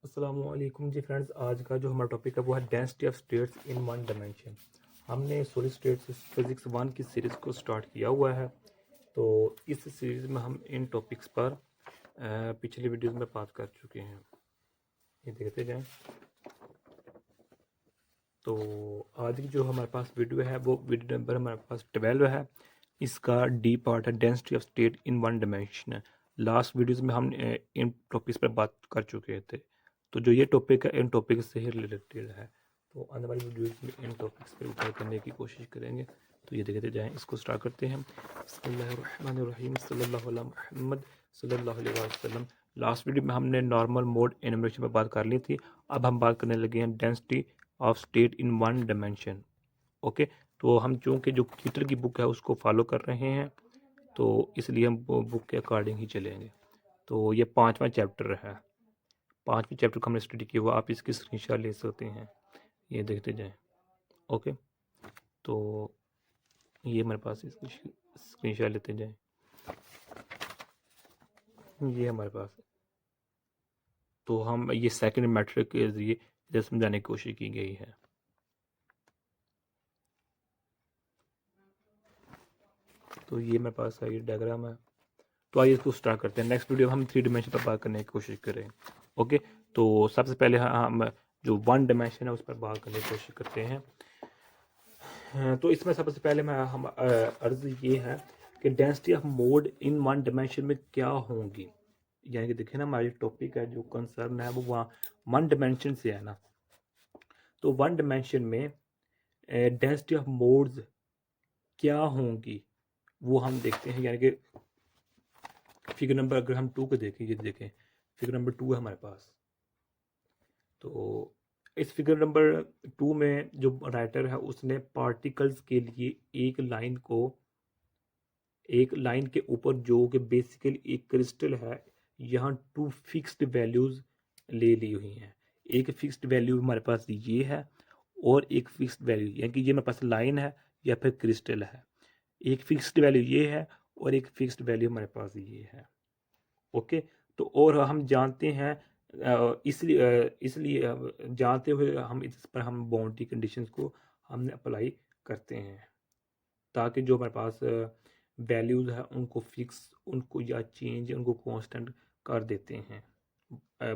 अस्सलामुअलैकुम जी फ्रेंड्स। आज का जो हमारा टॉपिक है वो है density of states in one dimension. हमने सॉलिड स्टेट्स फिजिक्स 1 की सीरीज़ को स्टार्ट किया हुआ है। तो इस सीरीज़ में हम इन टॉपिक्स पर पिछली वीडियोस में बात कर चुके हैं। ये देखते जाएं। तो आज की जो हमारे पास वीडियो है वो वीडियो नंबर हमारे पास 12 है। इसका डी पार्ट है density of state in one dimension. Last videos में हम इन टॉपिक्स पर बात कर चुके थे। तो जो ये टॉपिक है इन टॉपिक से ही रिलेटेड है। तो आने वाली वीडियोस में इन टॉपिक्स पर उठार करने की कोशिश करेंगे। तो ये देखते जाएं। इसको स्टार्ट करते हैं। बिस्मिल्लाहिर्रहमानिर्रहीम सल्लल्लाहु अला मुहम्मद सल्लल्लाहु अलैहि वसल्लम। लास्ट वीडियो में हमने नॉर्मल मोड एनिमेशन पर बात कर ली थी। अब हम बात करने लगे हैं density of state in one dimension. Okay, तो हम चूंकि जो कीटर की बुक है उसको फॉलो कर रहे हैं, तो इसलिए हम बुक के अकॉर्डिंग ही चलेंगे। तो ये 5वां चैप्टर है। 5वें चैप्टर को हमने स्टडी किया हुआ। आप इसकी स्क्रीनशॉट ले सकते हैं। ये देखते जाएं। ओके, तो ये मेरे पास इसकी स्क्रीनशॉट लेते जाएं। ये हमारे पास है। तो हम ये सेकंड मैट्रिक के जरिए इधर समझाने की कोशिश की गई है। तो ये मेरे पास है, ये डायग्राम है। तो आइए इसको स्टार्ट करते हैं। नेक्स्ट वीडियो हम 3 डायमेंशन पर बात करने की कोशिश करें। ओके, तो सबसे पहले हम जो 1 डायमेंशन है उस पर बात करने की कोशिश करते हैं। तो इसमें सबसे पहले मैं हम अर्ज ये है कि density of mode in 1 dimension में क्या होंगी। यानी कि देखिए ना, हमारी टॉपिक है जो कंसर्न है वो वहाँ 1 डायमेंशन से है ना। तो 1 डायमेंशन में डेंसिटी ऑफ मोड्स क्या होंगी वो हम देखते हैं। यानी कि फिगर नंबर अगर हम 2 को देखें, ये देखें फिगर नंबर 2 है हमारे पास। तो इस फिगर नंबर 2 में जो राइटर है उसने पार्टिकल्स के लिए एक लाइन के ऊपर जो कि बेसिकली एक क्रिस्टल है, यहाँ 2 फिक्स्ड वैल्यूज ले ली हुई हैं। एक फिक्स्ड वैल्यू हमारे पास ये है और एक फिक्स्ड वैल्यू, यानी कि ये मेरे पास लाइन है या फिर क्रिस्टल है। एक फिक्स्ड वैल्यू ये है और एक फिक्स्ड वैल्यू हमारे पास ये है। ओके, तो और हम जानते हैं इसलिए जानते हुए हम इस पर हम बाउंड्री कंडीशंस को हमने अप्लाई करते हैं, ताकि जो हमारे पास वैल्यूज़ है उनको फिक्स, उनको या चेंज, उनको कांस्टेंट कर देते हैं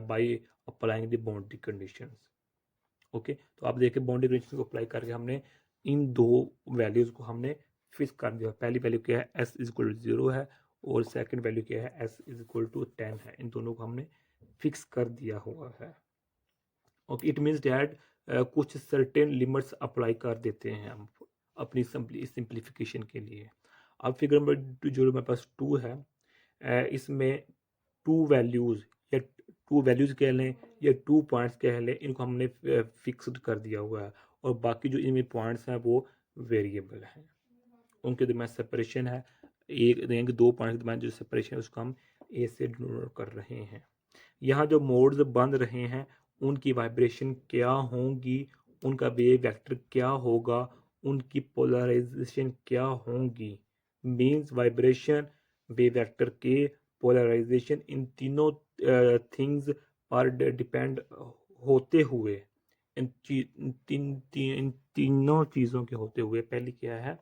by applying the boundary conditions. Okay, तो आप देखिए बाउंड्री कंडीशन को अप्लाई करके हमने इन दो वैल्यूज़ को हमने फिक्स कर दिया। पहली वैल्यू क्या है, एस इज इक्वल टू 0 है, और सेकंड वैल्यू क्या है, एस इज इक्वल टू 10 है। इन दोनों को हमने फिक्स कर दिया हुआ है। ओके, इट मीन्स डैट कुछ सर्टेन लिमिट्स अप्लाई कर देते हैं हम अपनी सिंप्लीफिकेशन के लिए। अब फिगर नंबर जो मेरे पास 2 है, इसमें 2 वैल्यूज़ या 2 वैल्यूज़ कह लें या 2 पॉइंट्स कह लें, इनको हमने फिक्स्ड कर दिया हुआ है, और बाकी जो इनमें पॉइंट्स हैं वो वेरिएबल हैं। उनके दरमियान सेपरेशन है, एक यानी कि 2 पॉइंट के दरमियान जो सेपरेशन है उसको हम ए से डिनोट कर रहे हैं। यहाँ जो मोड्स बन रहे हैं उनकी वाइब्रेशन क्या होंगी, उनका वेव वेक्टर क्या होगा, उनकी पोलराइजेशन क्या होंगी। मीन्स वाइब्रेशन, वेव वेक्टर के पोलराइजेशन, इन तीनों थिंग्स पर डिपेंड होते हुए, इन तीनों चीज़ों के होते हुए, पहली क्या है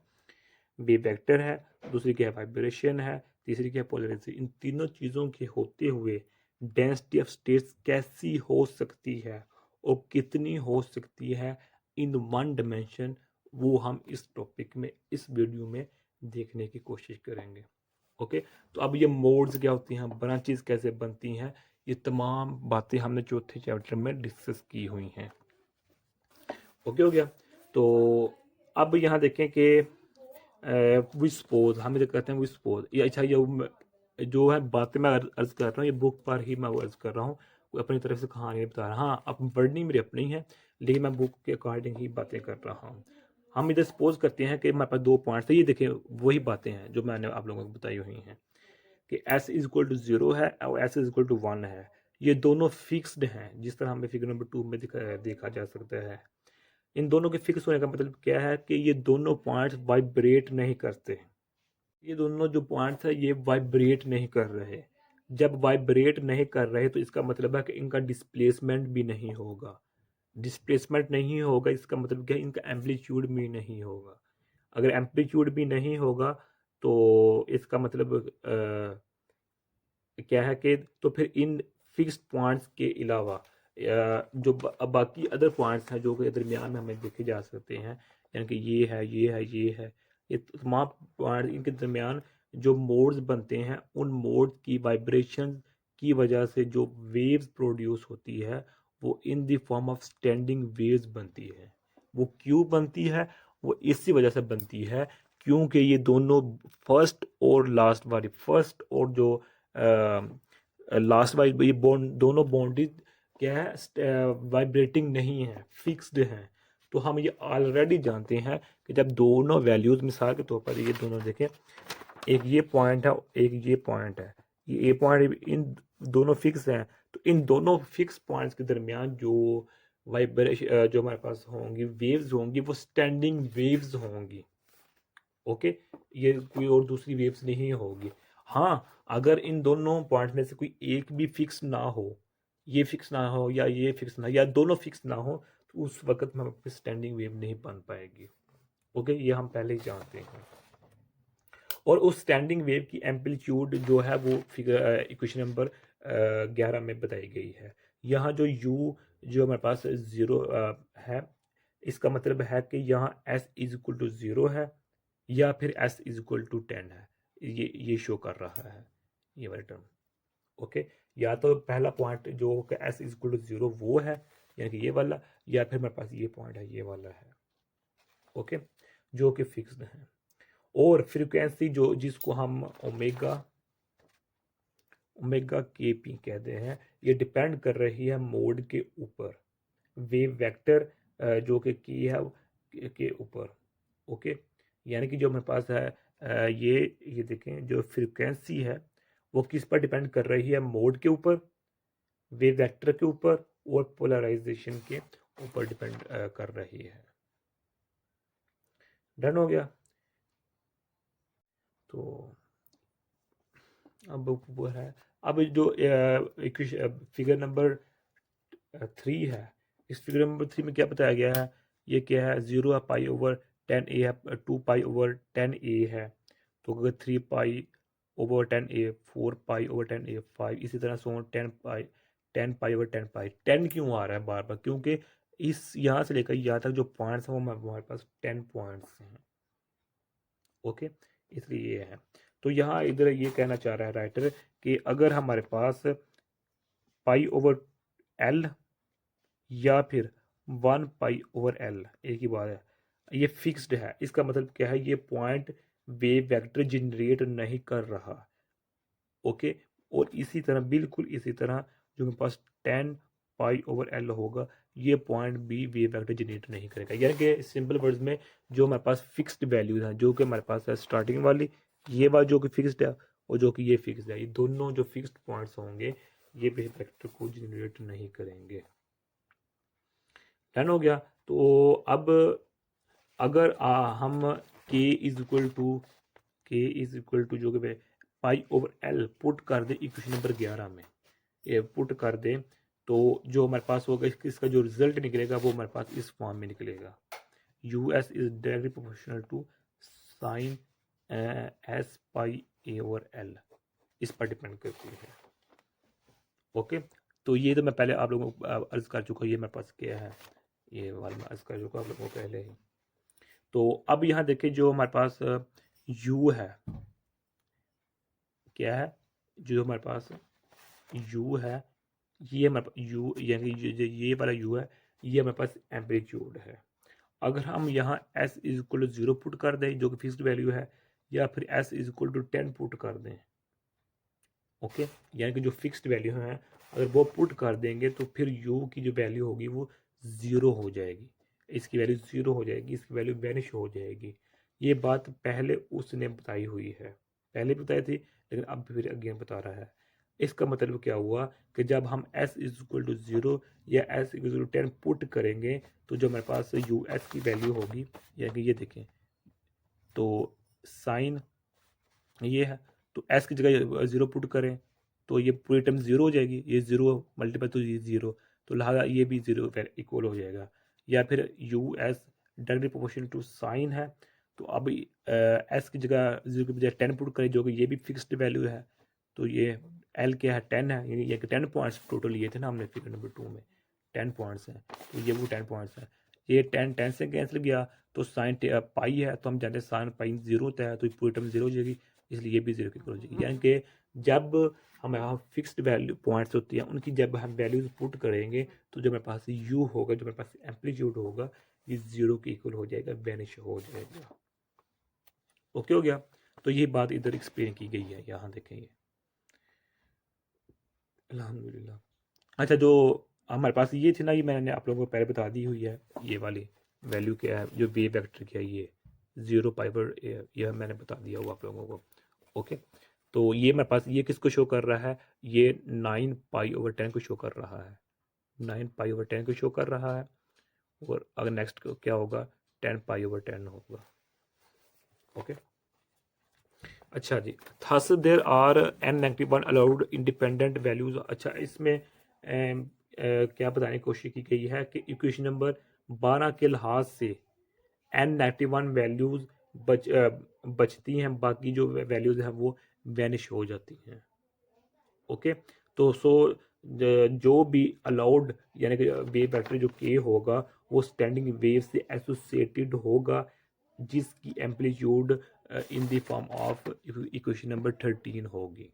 वेव वेक्टर है, दूसरी क्या है वाइब्रेशन है, तीसरी क्या है पोलराइजेशन, इन तीनों चीज़ों के होते हुए डेंसिटी ऑफ स्टेट्स कैसी हो सकती है और कितनी हो सकती है इन 1 डायमेंशन, वो हम इस टॉपिक में इस वीडियो में देखने की कोशिश करेंगे। ओके, तो अब ये मोड्स क्या होती हैं, ब्रांचेस कैसे बनती हैं, ये तमाम बातें हमने चौथे चैप्टर में डिस्कस की हुई हैं। ओके हो गया। तो अब यहाँ देखें कि विस्पोज हम इधर कहते हैं विस्पोज। ये अच्छा, ये जो है बातें मैं अर्ज कर रहा हूँ, ये बुक पर ही मैं अर्ज कर रहा हूँ, कोई अपनी तरफ से कहानी नहीं बता रहा। हाँ, अब वर्डिंग मेरी अपनी है, लेकिन मैं बुक के अकॉर्डिंग ही बातें कर रहा हूँ। हम इधर सपोज करते हैं कि हमारे पास 2 पॉइंट्स है। ये देखिए वही बातें हैं जो मैंने आप लोगों को बताई हुई हैं कि एस इज इक्वल टू 0 है और एस इज इक्वल टू 1 है। ये दोनों फिक्स्ड हैं, जिस तरह हमें फिगर नंबर 2 में देखा जा सकता है। इन दोनों के फिक्स होने का मतलब क्या है कि ये दोनों पॉइंट्स वाइब्रेट नहीं करते। ये दोनों जो पॉइंट्स है ये वाइब्रेट नहीं कर रहे। जब वाइब्रेट नहीं कर रहे तो इसका मतलब है कि इनका डिस्प्लेसमेंट भी नहीं होगा। डिस्प्लेसमेंट नहीं होगा इसका मतलब क्या है, इनका एम्पलीट्यूड भी नहीं होगा। अगर एम्पलीट्यूड भी नहीं होगा तो इसका मतलब क्या है कि तो फिर इन फिक्स्ड पॉइंट्स के अलावा जो बाकी अदर पॉइंट्स हैं जो कि दरमियान में हमें देखे जा सकते हैं, यानी कि ये है ये है ये है, ये तमाम पॉइंट इनके दरमियान जो मोड्स बनते हैं उन मोड्स की वाइब्रेशन की वजह से जो वेव्स प्रोड्यूस होती है वो in the form of standing waves बनती है। वो क्यों बनती है? वो इसी वजह से बनती है क्योंकि ये दोनों फर्स्ट और लास्ट वाली फर्स्ट और जो लास्ट वाली ये बॉन्ड दोनों बॉन्डेज क्या है वाइब्रेटिंग नहीं है, फिक्स्ड हैं। तो हम ये ऑलरेडी जानते हैं कि जब दोनों वैल्यूज मिसाल के तौर पर ये दोनों देखें, एक ये पॉइंट है एक ये पॉइंट है, ये ए पॉइंट इन दोनों फिक्स हैं। तो इन दोनों फिक्स पॉइंट्स के दरमियान जो वाइब्रेशन जो हमारे पास होंगी वेव्स होंगी वो स्टैंडिंग वेव्स होंगी। ओके, ये कोई और दूसरी वेव्स नहीं होगी। हाँ, अगर इन दोनों पॉइंट्स में से कोई एक भी फिक्स ना हो, ये फिक्स ना हो या ये फिक्स ना या दोनों फिक्स ना हो, तो उस वक्त में हमारे स्टैंडिंग वेव नहीं बन पाएगी। ओके, ये हम पहले ही जानते हैं। और उस स्टैंडिंग वेव की एम्पलीट्यूड जो है वो फिगर इक्वेशन नंबर 11 में बताई गई है। यहाँ जो u जो हमारे पास ज़ीरो है, इसका मतलब है कि यहाँ s is equal to zero है या फिर s इज इक्वल टू 10 है। ये शो कर रहा है ये वाला टर्म। ओके, या तो पहला पॉइंट जो कि s is equal to zero वो है यानी कि ये वाला, या फिर मेरे पास ये पॉइंट है ये वाला है। ओके, जो कि फिक्स्ड है। और फ्रीक्वेंसी जो जिसको हम ओमेगा ओमेगा के पी कहते हैं, ये डिपेंड कर रही है मोड के ऊपर, वेव वेक्टर जो कि की है के ऊपर। ओके, यानी कि जो मेरे पास है ये देखें जो फ्रीक्वेंसी है वो किस पर डिपेंड कर रही है, मोड के ऊपर, वेव वेक्टर के ऊपर और पोलराइजेशन के ऊपर डिपेंड कर रही है। डन हो गया? तो अब वो है, अब जो फिगर नंबर 3 है, इस फिगर नंबर 3 में क्या बताया गया है, ये क्या है 0 पाई ओवर 10a है, 2 पाई ओवर 10a है। तो अगर 3 pi over 10a, 4 pi over 10a 5, इसी तरह सो 10 पाई ओवर 10 पाई। 10 क्यों आ रहा है बार बार? क्योंकि इस यहाँ से लेकर यहाँ तक जो पॉइंट्स हैं वो हमारे पास 10 पॉइंट्स हैं। ओके, इसलिए ये है। तो यहाँ इधर ये कहना चाह रहा है राइटर कि अगर हमारे पास पाई ओवर एल या फिर 1 पाई ओवर एल, एक ही बात है, ये फिक्स्ड है, इसका मतलब क्या है, ये पॉइंट वेव वेक्टर जनरेट नहीं कर रहा। ओके, और इसी तरह बिल्कुल इसी तरह जो मेरे पास 10 पाई ओवर एल होगा, ये पॉइंट भी वेव वेक्टर जनरेट नहीं करेगा। यानी कि सिंपल वर्ड्स में जो हमारे पास फिक्स्ड वैल्यूज हैं जो कि हमारे पास है स्टार्टिंग वाली, ये बात जो कि फिक्स्ड है और जो कि ये फिक्स्ड है, ये दोनों जो फिक्स्ड पॉइंट्स होंगे ये वेव वेक्टर को जनरेट नहीं करेंगे। डन हो गया? तो अब अगर हम k इज इक्वल टू जो कि पाई ओवर एल पुट कर दे इक्वेशन नंबर 11 में, ये पुट कर दे, तो जो हमारे पास होगा इसका जो रिजल्ट निकलेगा वो हमारे पास इस फॉर्म में निकलेगा, U S is directly proportional to sine S pi A over L, इस पर डिपेंड करती है। ओके, तो ये तो मैं पहले आप लोगों को अर्ज कर चुका हूँ, ये मेरे पास क्या है, ये वाला मैं अर्ज कर चुका आप लोगों को पहले ही। तो अब यहाँ देखिए जो हमारे पास u है, क्या है, जो हमारे पास u है, ये हमारे u यानी ये वाला u है, ये हमारे पास एम्पलीट्यूड है। अगर हम यहाँ s is equal to 0 put कर दें जो कि फिक्स्ड वैल्यू है, या फिर s is equal to 10 put कर दें, ओके, यानी कि जो फिक्स्ड वैल्यू है अगर वो पुट कर देंगे तो फिर u की जो वैल्यू होगी वो 0 हो जाएगी, इसकी वैल्यू 0 हो जाएगी, इसकी वैल्यू वैनिश हो जाएगी। ये बात पहले उसने बताई हुई है, पहले भी बताई थी लेकिन अब फिर अगेन बता रहा है। इसका मतलब क्या हुआ कि जब हम s इज इक्वल टू 0 या s इक्वल टू 10 पुट करेंगे तो जो हमारे पास यू एस की वैल्यू होगी, यानी कि ये देखें तो साइन ये है, तो s की जगह 0 पुट करें तो ये पूरी टर्म ज़ीरो हो जाएगी, ये ज़ीरो मल्टीपल तो ये ज़ीरो, तो लिहाजा ये भी ज़ीरो इक्वल हो जाएगा। या फिर U S directly proportional to sine है, तो अब एस की जगह ज़ीरो की बजाय 10 पुट करें, जो कि ये भी फिक्स्ड वैल्यू है। तो ये एल क्या है, 10 है, यानी ये 10 पॉइंट्स टोटल लिए थे ना हमने फिगर नंबर 2 में, 10 पॉइंट्स हैं, तो ये वो 10 पॉइंट्स हैं। ये 10 से कैंसिल गया, तो साइन पाई है, तो हम जानते हैं साइन पाई ज़ीरो होता है, तो पूरी टर्म ज़ीरो हो जाएगी, इसलिए ये भी ज़ीरो की इक्वल हो जाएगी। यानी कि जब हमारे यहाँ फिक्स्ड वैल्यू पॉइंट्स होती हैं, उनकी जब हम वैल्यूज पुट करेंगे, तो जो मेरे पास यू होगा, जो मेरे पास एम्पलीट्यूड होगा, ये ज़ीरो के इक्वल हो जाएगा, वैनिश हो जाएगा। ओके हो गया। तो ये बात इधर एक्सप्लेन की गई है, यहाँ देखेंगे। अल्हम्दुलिल्लाह। अच्छा, जो हमारे पास ये थी ना, ये मैंने आप लोगों को पहले बता दी हुई है, ये वाली वैल्यू क्या है, जो वेव वेक्टर क्या है, ये 0 पाई पर यह मैंने बता दिया हुआ आप लोगों को। ओके, तो ये मेरे पास ये किसको शो कर रहा है, ये 9 पाई ओवर 10 को शो कर रहा है, 9 पाई ओवर 10 को शो कर रहा है। और अगर नेक्स्ट क्या होगा, 10 पाई ओवर 10 होगा। ओके, अच्छा जी। Thus there are n negative one allowed independent values. अच्छा, इसमें क्या बताने की कोशिश की गई है कि इक्वेशन नंबर 12 के लिहाज से एन नेगेटिव वन वैल्यूज बचती हैं, बाकी जो वैल्यूज हैं वो वैनिश हो जाती हैं। ओके, तो जो भी अलाउड यानी कि वेव वेक्टर जो के होगा, वो स्टैंडिंग वेव से एसोसिएटेड होगा, जिसकी amplitude in the form of equation number 13 होगी।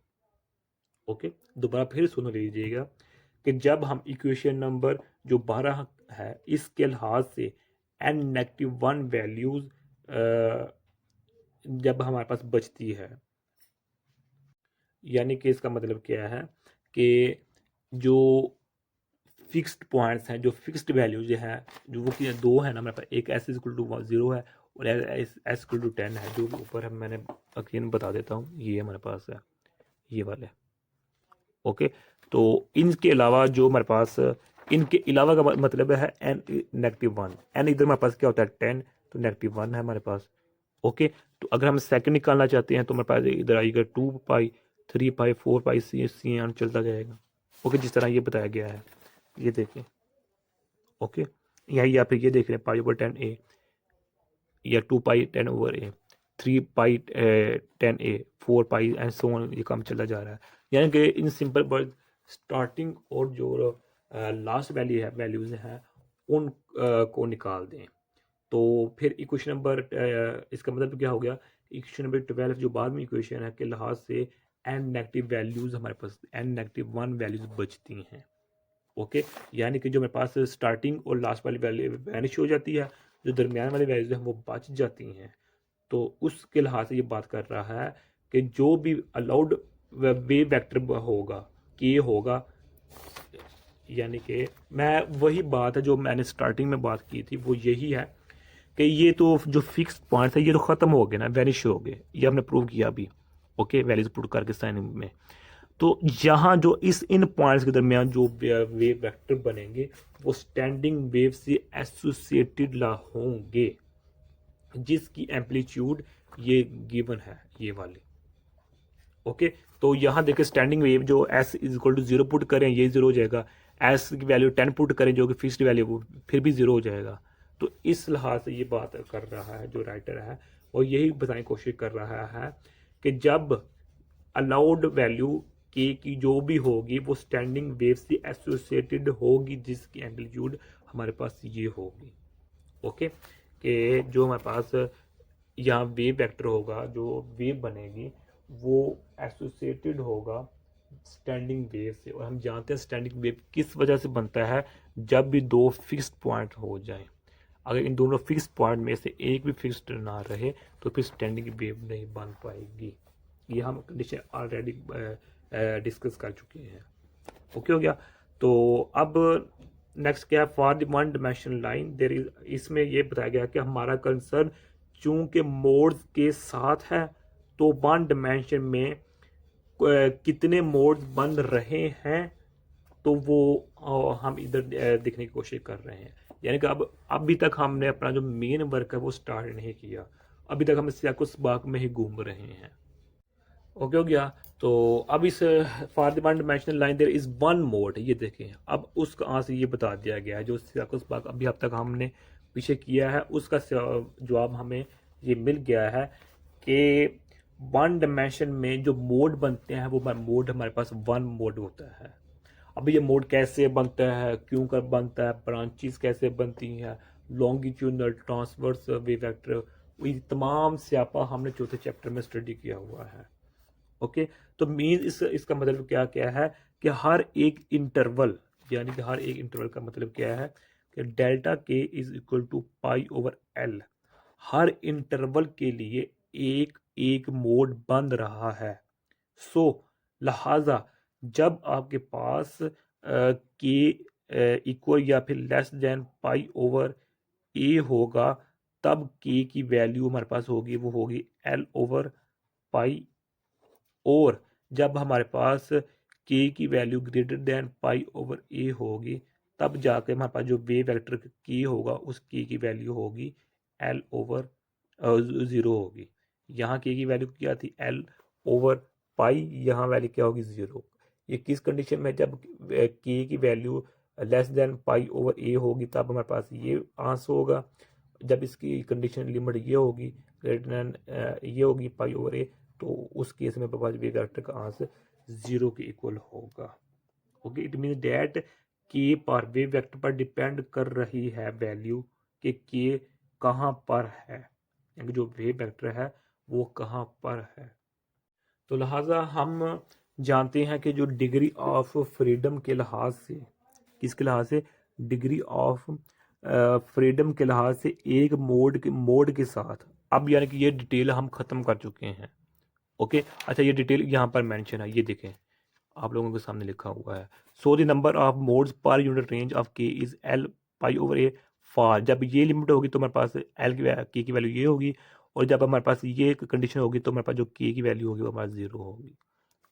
ओके, दोबारा फिर सुन लीजिएगा कि जब हम इक्वेशन नंबर जो 12 है, इसके लिहाज से एन नेगेटिव वन वैल्यूज जब हमारे पास बचती है, यानी कि इसका मतलब क्या है कि जो फिक्स्ड पॉइंट्स हैं, जो फिक्स्ड वैल्यूज हैं, जो वो कि दो है ना मेरे पास, एक एस इक्वल टू 0 है और एस इक्वल टू 10 है, जो ऊपर है मैंने अगेन बता देता हूँ, ये हमारे पास है, ये वाले। ओके, तो इनके अलावा जो हमारे पास, इनके अलावा का मतलब है एन नेगेटिव वन, एन इधर हमारे पास क्या होता है 10, तो नेगेटिव वन है हमारे पास। ओके, तो अगर हम सेकंड निकालना चाहते हैं, तो हमारे पास इधर आएगा 2 पाई 3 पाई 4 पाई सी एन चलता जाएगा। ओके, जिस तरह ये बताया गया है, ये देखें। ओके, या फिर ये देख रहे हैं पाई ओवर 10 ए, या 2 पाई 10 over A, 3 pi 10 A, 4 pi and so on, ये काम चला जा रहा है। यानी कि इन सिंपल वर्ड, स्टार्टिंग और जो लास्ट वैल्यूज हैं उन को निकाल दें। तो फिर इक्वेशन नंबर इसका मतलब क्या हो गया, इक्वेशन नंबर 12 जो बाद में इक्वेशन है के लिहाज से एन नेगेटिव वैल्यूज हमारे पास एन नेगेटिव वन वैल्यूज बचती हैं। ओके, यानी कि जो मेरे पास स्टार्टिंग और लास्ट वाली वैल्यू वैनिश हो जाती है, जो दरमियान वाली वैल्यूज हैं वो बच जाती हैं। तो उसके लिहाज से ये बात कर रहा है कि जो भी अलाउड वेव वेक्टर होगा, के होगा, यानी कि मैं वही बात है जो मैंने स्टार्टिंग में बात की थी, वो यही है कि ये तो जो फिक्स पॉइंट है ये तो ख़त्म हो गए ना, वैनिश हो गए, ये हमने प्रूव किया अभी। ओके, वैल्यूज पुट करके साइन में, तो यहाँ जो इन पॉइंट्स के दरमियान जो वेव वेक्टर बनेंगे, वो स्टैंडिंग वेव से एसोसिएटेड होंगे, जिसकी एम्पलीट्यूड ये गिवन है, ये वाली। ओके, तो यहाँ देखिए स्टैंडिंग वेव जो S is equal to 0 put करें, ये 0 हो जाएगा, एस की वैल्यू 10 पुट करें जो कि फिक्स्ड वैल्यू, वो फिर भी 0 हो जाएगा। तो इस लिहाज से ये बात कर रहा है जो राइटर है, और यही बताने की कोशिश कर रहा है कि जब अलाउड वैल्यू के की जो भी होगी, वो स्टैंडिंग वेव से एसोसिएटेड होगी, जिसकी एम्पलीट्यूड हमारे पास ये होगी। ओके, कि जो हमारे पास यहाँ वेव वेक्टर होगा, जो वेव बनेगी, वो एसोसिएटेड होगा स्टैंडिंग वेव से। और हम जानते हैं स्टैंडिंग वेव किस वजह से बनता है, जब भी दो फिक्स्ड पॉइंट हो जाएं। अगर इन दोनों फिक्स्ड पॉइंट में से एक भी फिक्स्ड ना रहे, तो फिर स्टैंडिंग वेव नहीं बन पाएगी। ये हम कंडीशन ऑलरेडी डिस्कस कर चुके हैं। ओके हो गया। तो अब नेक्स्ट क्या है, for the one dimensional line there is, इसमें ये बताया गया कि हमारा कंसर्न चूंकि मोड्स के साथ है, तो वन डायमेंशन में कितने मोड्स बन रहे हैं, तो वो हम इधर देखने की कोशिश कर रहे हैं। यानी कि अब अभी तक हमने अपना जो मेन वर्क है वो स्टार्ट नहीं किया, अभी तक हम स्याको सबाक में ही घूम रहे हैं। ओके हो गया। तो अब इस for the one dimensional line there is one mode, ये देखें अब उसका आंसर ये बता दिया गया है, जो अभी अब तक हमने पीछे किया है उसका जवाब हमें ये मिल गया है कि वन डायमेंशन में जो मोड बनते हैं वो मोड हमारे पास वन मोड होता है। अब ये मोड कैसे बनता है, क्यों कर बनता है, ब्रांचेस कैसे बनती हैं, लॉन्गिट्यूडनल ट्रांसवर्स वेव वेक्टर, ये तमाम स्यापा हमने चौथे चैप्टर में स्टडी किया हुआ है। ओके, तो मीन इसका मतलब क्या क्या है कि हर एक इंटरवल, यानी कि हर एक इंटरवल का मतलब क्या है कि delta K is equal to pi over L, हर इंटरवल के लिए एक एक मोड बन रहा है। सो लिहाजा जब आपके पास के इक्वल या फिर लेस देन पाई ओवर ए होगा, तब के की वैल्यू हमारे पास होगी, वो होगी एल ओवर पाई। और जब हमारे पास के की value greater than pi over a होगी, तब जाके हमारे पास जो वेव वेक्टर के होगा उस के की वैल्यू होगी एल ओवर ज़ीरो होगी। यहाँ के की वैल्यू क्या थी, एल ओवर पाई, यहाँ वैल्यू क्या होगी, ज़ीरो। ये किस कंडीशन में, जब के की value less than pi over a होगी तब हमारे पास ये आंसर होगा। जब इसकी कंडीशन लिमिट ये होगी ग्रेटर देन ये होगी पाई ओवर ए, तो उस केस में पापा वेव वेक्टर का आंसर जीरो के इक्वल होगा। ओके, इट मीन डैट के पर वेव वेक्टर पर डिपेंड कर रही है वैल्यू के कहाँ पर है, यानी जो वेव वेक्टर है वो कहाँ पर है। तो लिहाजा हम जानते हैं कि जो डिग्री ऑफ फ्रीडम के लिहाज से, किसके लिहाज से, डिग्री ऑफ फ्रीडम के लिहाज से एक मोड के साथ, अब यानी कि ये डिटेल हम ख़त्म कर चुके हैं। ओके, अच्छा ये डिटेल यहाँ पर मेंशन है, ये देखें आप लोगों के सामने लिखा हुआ है। So the number of modes पर unit range of k is l pi over a for, जब ये लिमिट होगी तो हमारे पास एल के की वैल्यू ये होगी, और जब हमारे पास ये कंडीशन होगी तो हमारे पास जो के की वैल्यू होगी वो हमारे जीरो होगी।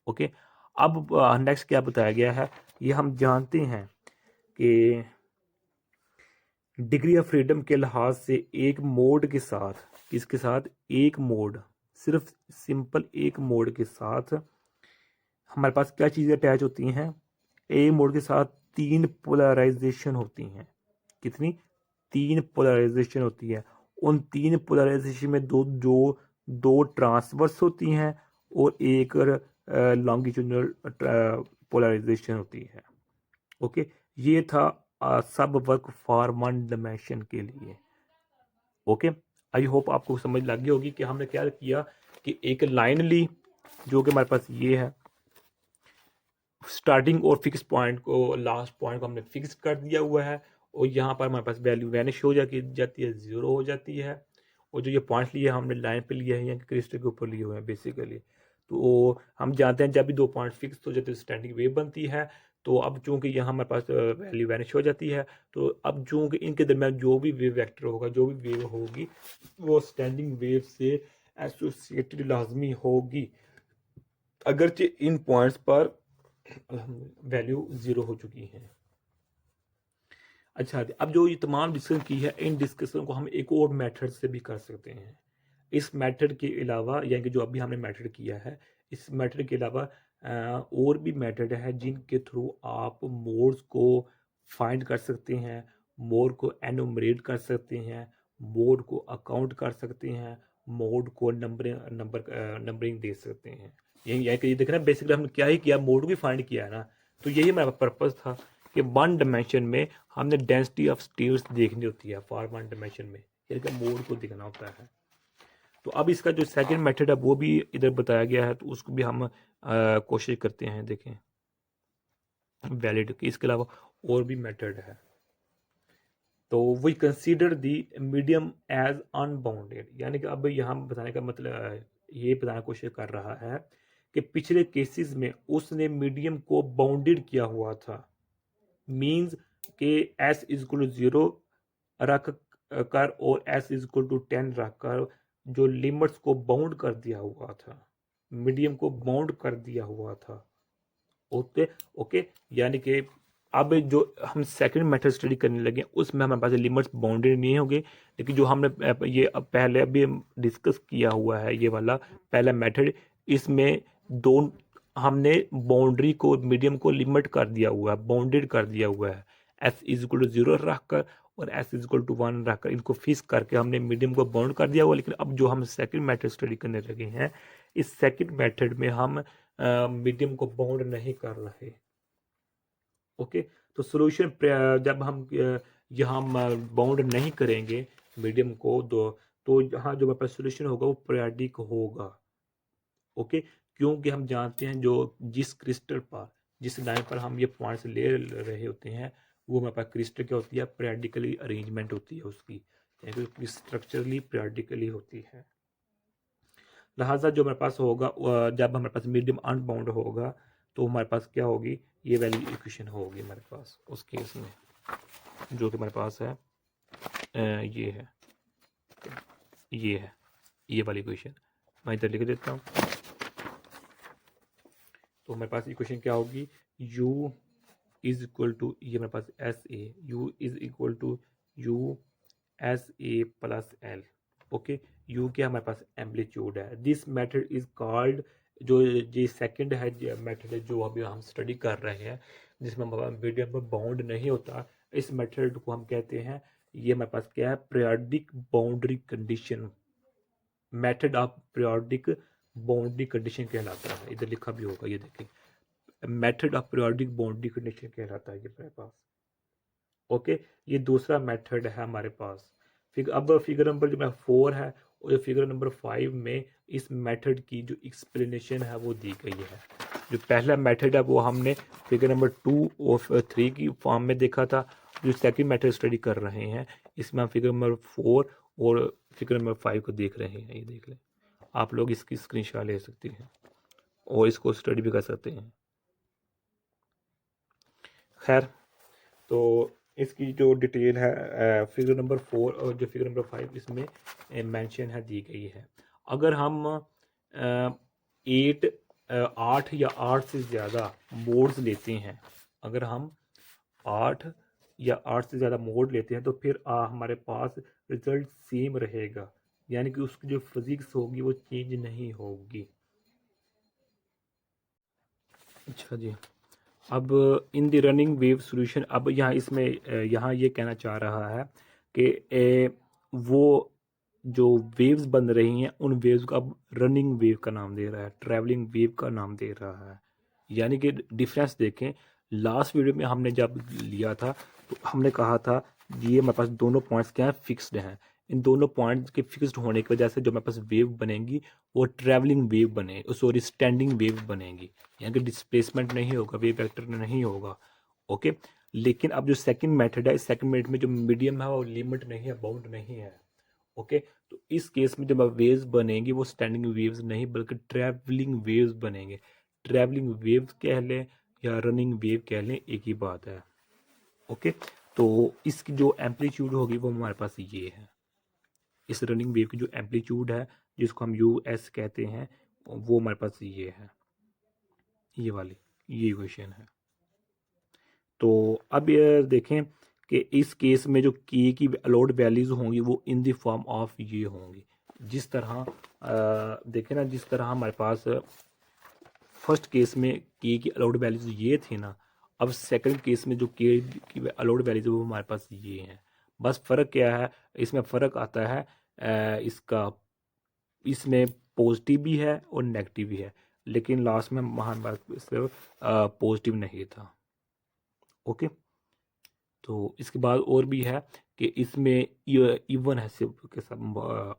ओके, अब नेक्स्ट क्या बताया गया है, ये हम जानते हैं कि डिग्री ऑफ फ्रीडम के लिहाज से एक मोड के साथ, किसके साथ, एक मोड, सिर्फ सिंपल एक मोड के साथ हमारे पास क्या चीज़ें अटैच होती हैं, ए मोड के साथ तीन पोलराइजेशन होती हैं। कितनी, तीन पोलराइजेशन होती है। उन तीन पोलराइजेशन में दो ट्रांसवर्स होती हैं और एक लॉन्गिट्यूडनल पोलराइजेशन होती है। ओके, ये था सब वर्क फॉर वन डायमेंशन के लिए। ओके, आई होप आपको समझ लग गई होगी कि हमने क्या किया कि एक लाइन ली जो कि हमारे पास ये है, स्टार्टिंग और फिक्स पॉइंट को, लास्ट पॉइंट को हमने फिक्स कर दिया हुआ है, और यहाँ पर हमारे पास वैल्यू वैनिश हो जाती है, ज़ीरो हो जाती है। और जो ये पॉइंट लिए हमने लाइन पे लिए हैं या क्रिस्टल के ऊपर लिए हुए हैं बेसिकली, तो हम जानते हैं जब भी दो पॉइंट फिक्स हो जाते हैं स्टैंडिंग वेव बनती है। तो अब चूंकि यहाँ हमारे पास वैल्यू वैनिश हो जाती है, तो अब चूंकि इनके दरमियान जो भी वेव वेक्टर होगा, जो भी वेव होगी, वो स्टैंडिंग वेव से एसोसिएटेड लाजमी होगी, अगरचे इन पॉइंट्स पर वैल्यू ज़ीरो हो चुकी है। अच्छा, अब जो ये तमाम डिस्कशन की है, इन डिस्कशन को हम एक और मेथड से भी कर सकते हैं। इस मेथड के अलावा, यानी कि जो अभी हमने मेथड किया है, इस मेथड के अलावा और भी मेथड है जिनके थ्रू आप मोड्स को फाइंड कर सकते हैं, मोड को एनुमरेट कर सकते हैं, मोड को अकाउंट कर सकते हैं, मोड को नंबरिंग दे सकते हैं। यही कि देखना बेसिकली हमने क्या ही किया, मोड भी फाइंड किया है ना। तो यही हमारा पर्पस था कि वन डायमेंशन में हमने डेंसिटी ऑफ स्टेट्स देखनी होती है, फॉर वन डायमेंशन में यानी कि मोड को देखना होता है। तो अब इसका जो सेकंड मेथड है वो भी इधर बताया गया है, तो उसको भी हम कोशिश करते हैं देखें वैलिड कि इसके अलावा और भी मेथड है। तो we consider the medium as unbounded, यानी कि अब यहाँ बताने का मतलब ये बताने की कोशिश कर रहा है कि पिछले केसेस में उसने मीडियम को बाउंडेड किया हुआ था, means K S is equal to zero रख कर और एस इज इक्वल टू 10 रख कर जो लिमिट्स को बाउंड कर दिया हुआ था, मीडियम को बाउंड कर दिया हुआ था। ओके ओके, यानी कि अब जो हम सेकंड मेथड स्टडी करने लगे उसमें हमारे पास लिमिट्स बाउंडेड नहीं होंगे, लेकिन जो हमने ये पहले अभी डिस्कस किया हुआ है, ये वाला पहला मेथड, इसमें दो हमने बाउंड्री को मीडियम को लिमिट कर दिया हुआ है, बाउंडेड कर दिया हुआ है, एस इज इक्वल टू 0 रखकर और एस इज इक्वल टू 1 रखकर इनको फिक्स करके हमने मीडियम को बाउंड कर दिया हुआ। लेकिन अब जो हम सेकंड मेथड स्टडी करने लगे हैं, इस सेकंड मेथड में हम मीडियम को बाउंड नहीं कर रहे। ओके, तो सोल्यूशन जब हम यहाँ बाउंड नहीं करेंगे मीडियम को तो यहाँ जो हमारे पास सोल्यूशन होगा वो पीरियोडिक होगा। ओके, क्योंकि हम जानते हैं जो जिस क्रिस्टल पर जिस लाइन पर हम ये पॉइंट्स ले रहे होते हैं वो हमारे पास क्रिस्टल क्या होती है, पीरियोडिकली अरेंजमेंट होती है उसकी, यानी स्ट्रक्चरली पीरियोडिकली होती है। लिहाजा जो हमारे पास होगा जब हमारे पास मीडियम अनबाउंड होगा तो हमारे पास क्या होगी, ये वैल्यू इक्वेशन होगी हमारे पास उस केस में, जो कि हमारे पास है ये है, ये वाली इक्वेशन मैं इधर लिख देता हूँ। तो हमारे पास इक्वेशन क्या होगी, u इज इक्वल टू, ये हमारे पास S A, u is equal to u S A plus L. Okay, u क्या हमारे पास एम्पलीट्यूड है। दिस मेथड इज कॉल्ड, जो ये सेकंड है मेथड है जो अभी हम स्टडी कर रहे हैं जिसमें मीडियम पर बाउंड नहीं होता, इस मेथड को हम कहते हैं, ये हमारे पास क्या है, periodic boundary condition, method of periodic boundary condition कहलाता है। इधर लिखा भी होगा, ये देखें, method of periodic boundary condition कहलाता है ये हमारे पास। ओके, ये दूसरा मेथड है हमारे पास। अब फिगर नंबर जो 4 है और फिगर नंबर 5 में इस मेथड की जो एक्सप्लेनेशन है वो दी गई है। जो पहला मेथड है वो हमने फिगर नंबर 2 और 3 की फॉर्म में देखा था। जो सेकंड मेथड स्टडी कर रहे हैं इसमें हम फिगर नंबर 4 और फिगर नंबर 5 को देख रहे हैं। ये देख लें, आप लोग इसकी स्क्रीनशॉट ले सकते हैं और इसको स्टडी भी कर सकते हैं। खैर, तो इसकी जो डिटेल है फिगर नंबर 4 और जो फिगर नंबर 5 इसमें मेंशन है, दी गई है। अगर हम 8 या 8 से ज़्यादा मोड्स लेते हैं, अगर हम 8 या 8 से ज़्यादा मोड लेते हैं तो फिर हमारे पास रिजल्ट सेम रहेगा, यानी कि उसकी जो फिजिक्स होगी वो चेंज नहीं होगी। अच्छा जी, अब in the running wave solution, अब यहाँ इसमें यहाँ ये कहना चाह रहा है कि वो जो वेव्स बन रही हैं उन वेव्स को अब रनिंग वेव का नाम दे रहा है, ट्रैवलिंग वेव का नाम दे रहा है। यानी कि डिफरेंस देखें, लास्ट वीडियो में हमने जब लिया था तो हमने कहा था ये हमारे पास दोनों पॉइंट्स क्या हैं, फिक्स्ड हैं। इन दोनों पॉइंट्स के फिक्स्ड होने की वजह से जो हमारे पास वेव बनेगी वो ट्रैवलिंग वेव बने, सॉरी स्टैंडिंग वेव बनेगी, यानी कि डिस्प्लेसमेंट नहीं होगा, वेव वेक्टर नहीं होगा। ओके, लेकिन अब जो सेकंड मेथड है, इस सेकंड मेथड में जो मीडियम है वो लिमिट नहीं है, बाउंड नहीं है। ओके, तो इस केस में जब वेव्स बनेंगी वो स्टैंडिंग वेव्स नहीं बल्कि ट्रैवलिंग वेव्स बनेंगे। ट्रैवलिंग वेव्स कह लें या रनिंग वेव कह लें, एक ही बात है। ओके, तो इसकी जो एम्पलीट्यूड होगी वो हमारे पास ये है। इस रनिंग वेव की जो एम्पलीट्यूड है जिसको हम यू एस कहते हैं वो हमारे पास ये है, ये वाली ये इक्वेशन है। तो अब ये देखें कि इस केस में जो के की अलाउड वैल्यूज होंगी वो इन द फॉर्म ऑफ ये होंगी। जिस तरह देखें ना, जिस तरह हमारे पास फर्स्ट केस में के की अलाउड वैल्यूज ये थी ना, अब सेकंड केस में जो के की अलाउड वैल्यूज वो हमारे पास ये हैं। बस फ़र्क क्या है, इसमें फ़र्क आता है इसका, इसमें पॉजिटिव भी है और नेगेटिव भी है, लेकिन लास्ट में हमारे पास पॉजिटिव नहीं था। ओके, तो इसके बाद और भी है कि इसमें इवन है सिर्फ के सब,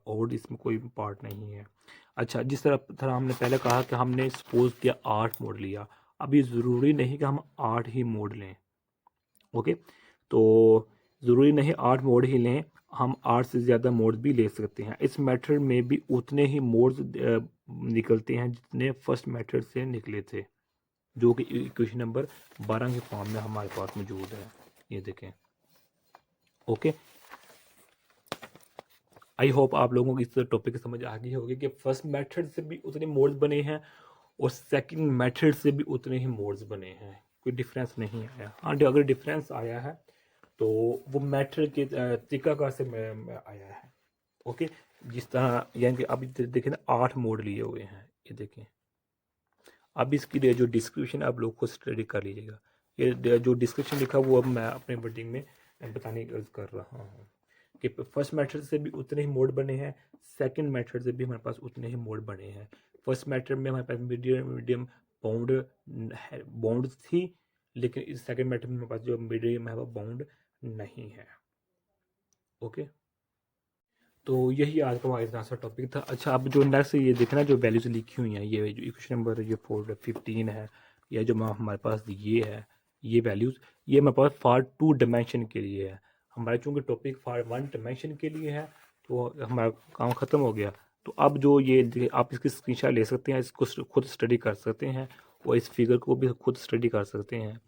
और इसमें कोई पार्ट नहीं है। अच्छा, जिस तरह हमने पहले कहा कि हमने सपोज किया 8 मोड लिया, अभी ज़रूरी नहीं कि हम 8 ही मोड लें। ओके, तो ज़रूरी नहीं 8 मोड ही लें, हम 8 से ज़्यादा मोड भी ले सकते हैं। इस मेथड में भी उतने ही मोड्स निकलते हैं जितने फर्स्ट मेथड से निकले थे, जो कि इक्वेशन नंबर 12 के फॉर्म में हमारे पास मौजूद है। ये देखें। ओके, आई होप आप लोगों को इस टॉपिक की समझ आ गई होगी कि फर्स्ट मेथड से भी उतने मोड्स बने हैं और सेकंड मेथड से भी उतने ही मोड्स बने हैं, कोई डिफरेंस नहीं आया। हाँ, अगर डिफरेंस आया है तो वो मेथड के तरीकाकार से आया है। ओके, जिस तरह यानी कि अभी देखें ना 8 मोड लिए हुए हैं, ये देखें अब इसकी जो डिस्क्रिप्शन आप लोग खुद स्टडी कर लीजिएगा। ये जो डिस्क्रिप्शन लिखा वो अब मैं अपने वर्डिंग में बताने की अर्ज कर रहा हूँ कि फर्स्ट मेथड से भी उतने ही मोड बने हैं, सेकंड मेथड से भी हमारे पास उतने ही मोड बने हैं। फर्स्ट मेथड में हमारे पास मीडियम बाउंड थी, लेकिन इस सेकंड मेथड में हमारे पास जो मीडियम है वो बाउंड नहीं है। ओके, तो यही आज का हमारा इतना सा टॉपिक था। अच्छा, अब जो नेक्स्ट ये देखना जो वैल्यूज लिखी हुई हैं, ये जो क्वेश्चन नंबर ये 415 है, या जो हमारे पास ये है, ये वैल्यूज़ ये हमारे पास फॉर 2 डायमेंशन के लिए है। हमारा चूँकि टॉपिक फॉर 1 डायमेंशन के लिए है तो हमारा काम ख़त्म हो गया। तो अब जो ये आप इसकी स्क्रीनशॉट ले सकते हैं, इसको खुद स्टडी कर सकते हैं और इस फिगर को भी खुद स्टडी कर सकते हैं।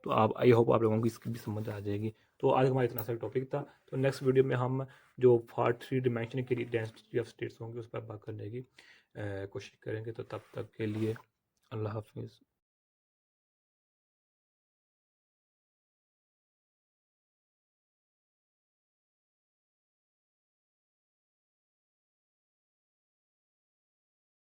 तो आप आई होप आप लोगों को इसकी भी समझ आ जाएगी। तो आज हमारा इतना सा टॉपिक था। तो नेक्स्ट वीडियो में हम जो फॉर 3 डायमेंशन के लिए डेंसिटी ऑफ स्टेट्स होंगे उस पर बात करने की कोशिश करेंगे। तो तब तक के लिए अल्लाह हाफिज़।